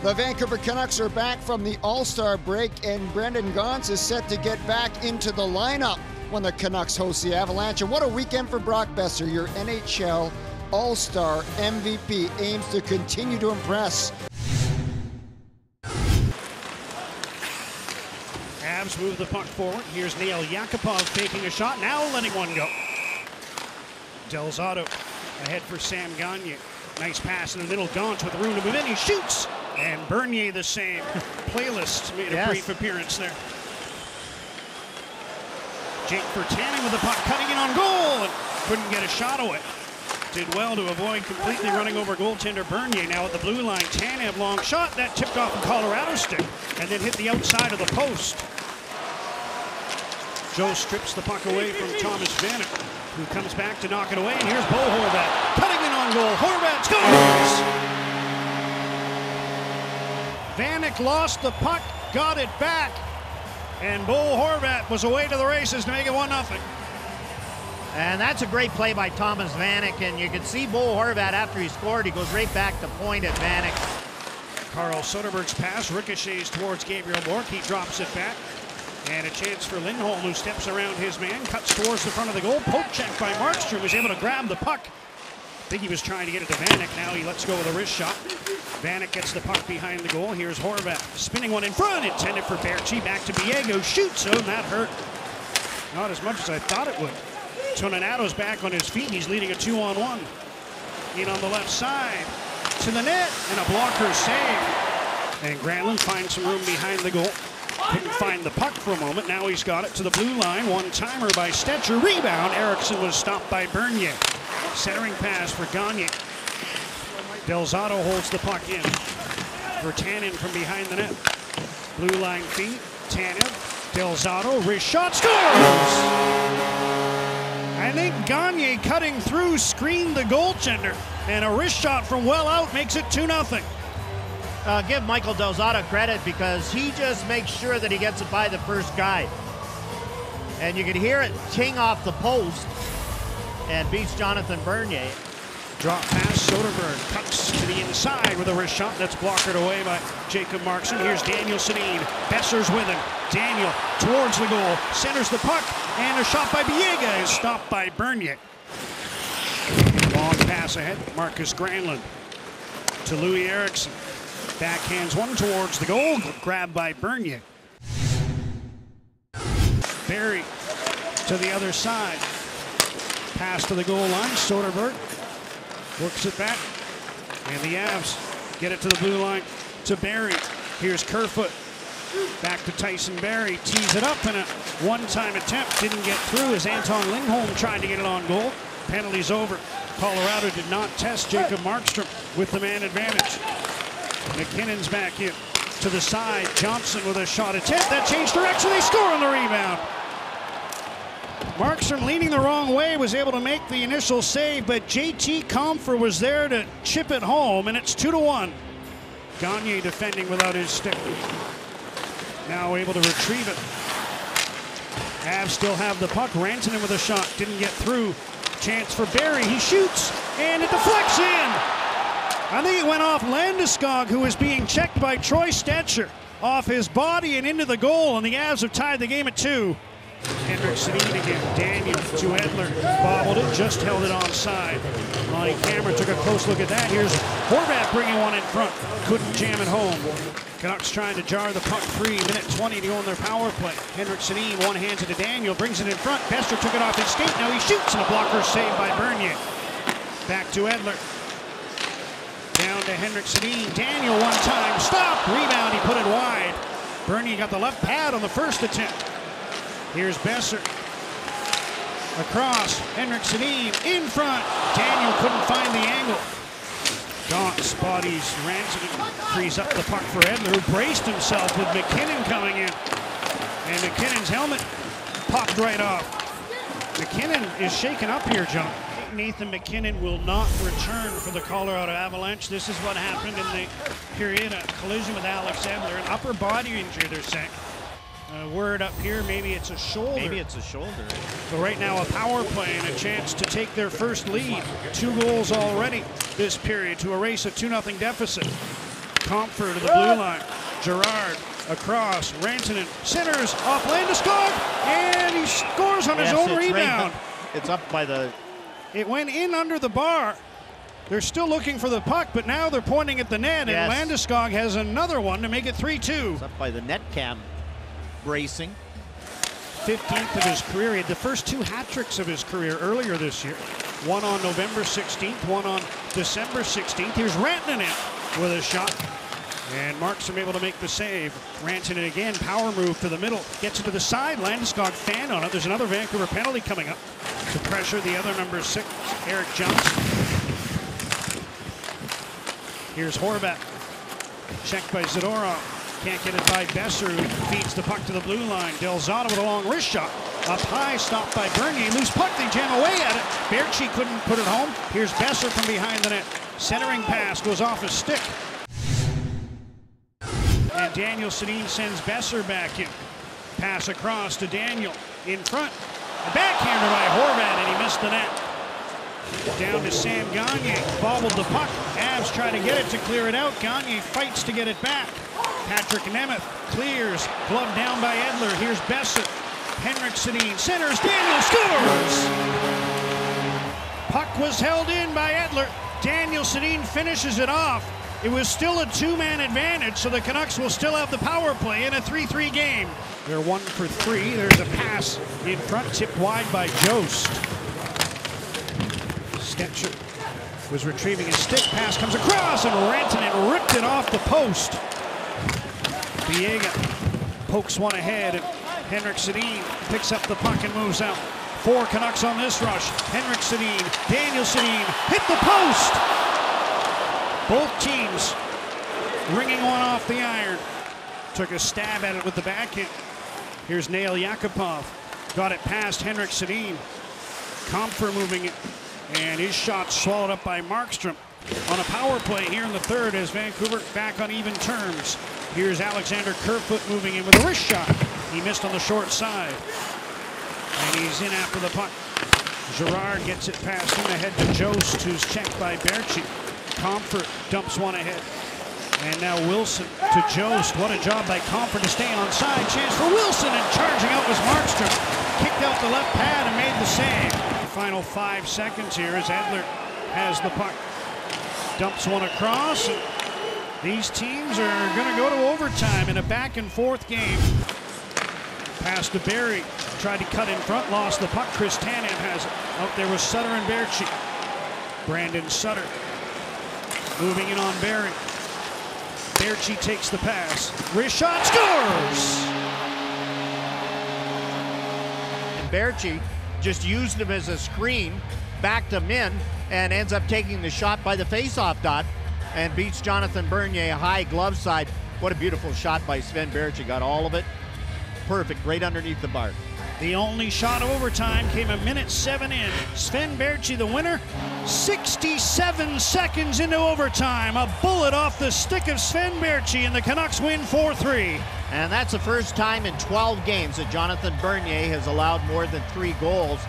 The Vancouver Canucks are back from the All-Star break, and Brendan Gaunce is set to get back into the lineup when the Canucks host the Avalanche. And what a weekend for Brock Boeser, your NHL All-Star MVP, aims to continue to impress. Avs move the puck forward. Here's Neil Yakupov faking a shot, now letting one go. Del Zotto ahead for Sam Gagner. Nice pass in the middle. Gaunce with room to move in. He shoots. And Bernier the same. Playlist made a brief appearance there. Jake Virtanen with the puck cutting in on goal and couldn't get a shot away. Did well to avoid completely running over goaltender Bernier. Now at the blue line, Tanev long shot. That tipped off a Colorado stick and then hit the outside of the post. Joe strips the puck away from Thomas Vanek, who comes back to knock it away. And here's Bo Horvat cutting in on goal. Horvat scores! Vanek lost the puck, got it back, and Bo Horvat was away to the races to make it 1-0. And that's a great play by Thomas Vanek, and you can see Bo Horvat after he scored, he goes right back to point at Vanek. Carl Soderberg's pass ricochets towards Gabriel Bourque. He drops it back. And a chance for Lindholm, who steps around his man, cuts towards the front of the goal. Poke check by Markstrom, was able to grab the puck. I think he was trying to get it to Vanek. Now he lets go with a wrist shot. Vanek gets the puck behind the goal. Here's Horvat spinning one in front, intended for Berchi. Back to Biego, shoots. Oh, that hurt. Not as much as I thought it would. Toninado's back on his feet. He's leading a 2-on-1. In on the left side to the net, and a blocker save. And Granlund finds some room behind the goal. Couldn't find the puck for a moment. Now he's got it to the blue line. One-timer by Stetcher. Rebound. Eriksson was stopped by Bernier. Centering pass for Gagner. Del Zotto holds the puck in. Virtanen from behind the net. Blue line feed. Tanev. Del Zotto. Wrist shot. Scores! I think Gagner cutting through screened the goaltender. And a wrist shot from well out makes it 2-0. Give Michael Del Zotto credit because he just makes sure that he gets it by the first guy. And you can hear it ting off the post and beats Jonathan Bernier. Drop pass, Soderberg cuts to the inside with a wrist shot that's blocked away by Jacob Markstrom. Here's Daniel Sedin. Boeser's with him. Daniel towards the goal, centers the puck, and a shot by Biega is stopped by Bernier. Long pass ahead, Marcus Granlund to Louis Eriksson. Backhands one towards the goal, grabbed by Bernier. Barry to the other side. Pass to the goal line, Soderberg works it back. And the Avs get it to the blue line to Barry. Here's Kerfoot. Back to Tyson Barrie, tees it up, and a one-time attempt didn't get through as Anton Lindholm tried to get it on goal. Penalty's over. Colorado did not test Jacob Markstrom with the man advantage. McKinnon's back in to the side. Johnson with a shot attempt. That changed direction. They score on the rebound. Markstrom leaning the wrong way was able to make the initial save, but JT Compher was there to chip it home, and it's 2-1. Gagner defending without his stick. Now able to retrieve it. Avs still have the puck. Rantanen with a shot. Didn't get through. Chance for Barrie. He shoots, and it deflects in. I think it went off Landeskog, who was being checked by Troy Stetcher. Off his body and into the goal, and the Avs have tied the game at 2. Henrik Sedin again. Daniel to Edler. Bobbled it, just held it onside. Lonnie Cameron took a close look at that. Here's Horvat bringing one in front. Couldn't jam it home. Canucks trying to jar the puck free. Minute 20 to go on their power play. Henrik Sedin one-hands it to Daniel, brings it in front. Boeser took it off his skate. Now he shoots, and a blocker saved by Bernier. Back to Edler. Down to Henrik Sedin. Daniel one time. Stop. Rebound. He put it wide. Bernier got the left pad on the first attempt. Here's Boeser. Across. Henrik Sedin in front. Daniel couldn't find the angle. Gaunce bodies Rantanen, frees up the puck for Edler, who braced himself with McKinnon coming in. And McKinnon's helmet popped right off. McKinnon is shaken up here, John. Nathan McKinnon will not return for the Colorado Avalanche. This is what happened in the period, a collision with Alex Edler, an upper body injury, they're saying. Word up here, maybe it's a shoulder. Maybe it's a shoulder. So right now a power play and a chance to take their first lead. 2 goals already this period to erase a 2-0 deficit. Comfort to the blue line. Gerard across. Rantanen centers off Landeskog, and he scores on his own rebound. It's up by the... It went in under the bar. They're still looking for the puck, but now they're pointing at the net, and Landeskog has another one to make it 3-2. It's up by the net cam bracing. 15th of his career. He had the first 2 hat tricks of his career earlier this year. One on November 16th, one on December 16th. Here's Rantanen with a shot, and Markstrom able to make the save. Rantanen again, power move to the middle, gets it to the side. Landeskog fan on it. There's another Vancouver penalty coming up to pressure the other number 6, Eric Johnson. Here's Horvat, checked by Zadorov. Can't get it by Besser, who feeds the puck to the blue line. Delzato with a long wrist shot. Up high, stopped by Bernier. Loose puck, they jam away at it. Baertschi couldn't put it home. Here's Besser from behind the net. Centering pass goes off his stick. And Daniel Sedin sends Besser back in. Pass across to Daniel. In front. A backhander by Horvat, and he missed the net. Down to Sam Gagner. Bobbled the puck. Avs try to get it to clear it out. Gagner fights to get it back. Patrick Nemeth clears. Glove down by Edler. Here's Besser. Henrik Sedin centers. Daniel scores! Puck was held in by Edler. Daniel Sedin finishes it off. It was still a 2-man advantage, so the Canucks will still have the power play in a 3-3 game. They're 1 for 3. There's a pass in front, tipped wide by Jost. Stetcher was retrieving his stick. Pass comes across, and Rantanen ripped it off the post. Biega pokes one ahead, and Henrik Sedin picks up the puck and moves out. 4 Canucks on this rush. Henrik Sedin, Daniel Sedin hit the post. Both teams ringing one off the iron. Took a stab at it with the backhand. Here's Nail Yakupov. Got it past Henrik Sedin. Comfer moving it. And his shot swallowed up by Markstrom on a power play here in the third as Vancouver back on even terms. Here's Alexander Kerfoot moving in with a wrist shot. He missed on the short side. And he's in after the puck. Gerard gets it past him ahead to Jost, who's checked by Baertschi. Comfort dumps one ahead. And now Wilson to Jost. What a job by Comfort to stay on side. Chance for Wilson, and charging out was Markstrom. Kicked out the left pad and made the save. Final 5 seconds here as Edler has the puck. Dumps one across. These teams are going to go to overtime in a back-and-forth game. Pass to Barrie. Tried to cut in front, lost the puck. Chris Tanev has it. Out there was Sutter and Baertschi. Brandon Sutter moving in on Barrie. Baertschi takes the pass. Wrist shot, scores! And Baertschi just used him as a screen, backed him in, and ends up taking the shot by the face-off dot and beats Jonathan Bernier high glove side. What a beautiful shot by Sven Baertschi. Got all of it perfect right underneath the bar. The only shot of overtime came a minute 7 in. Sven Baertschi the winner. 67 seconds into overtime. A bullet off the stick of Sven Baertschi, and the Canucks win 4-3. And that's the first time in 12 games that Jonathan Bernier has allowed more than 3 goals.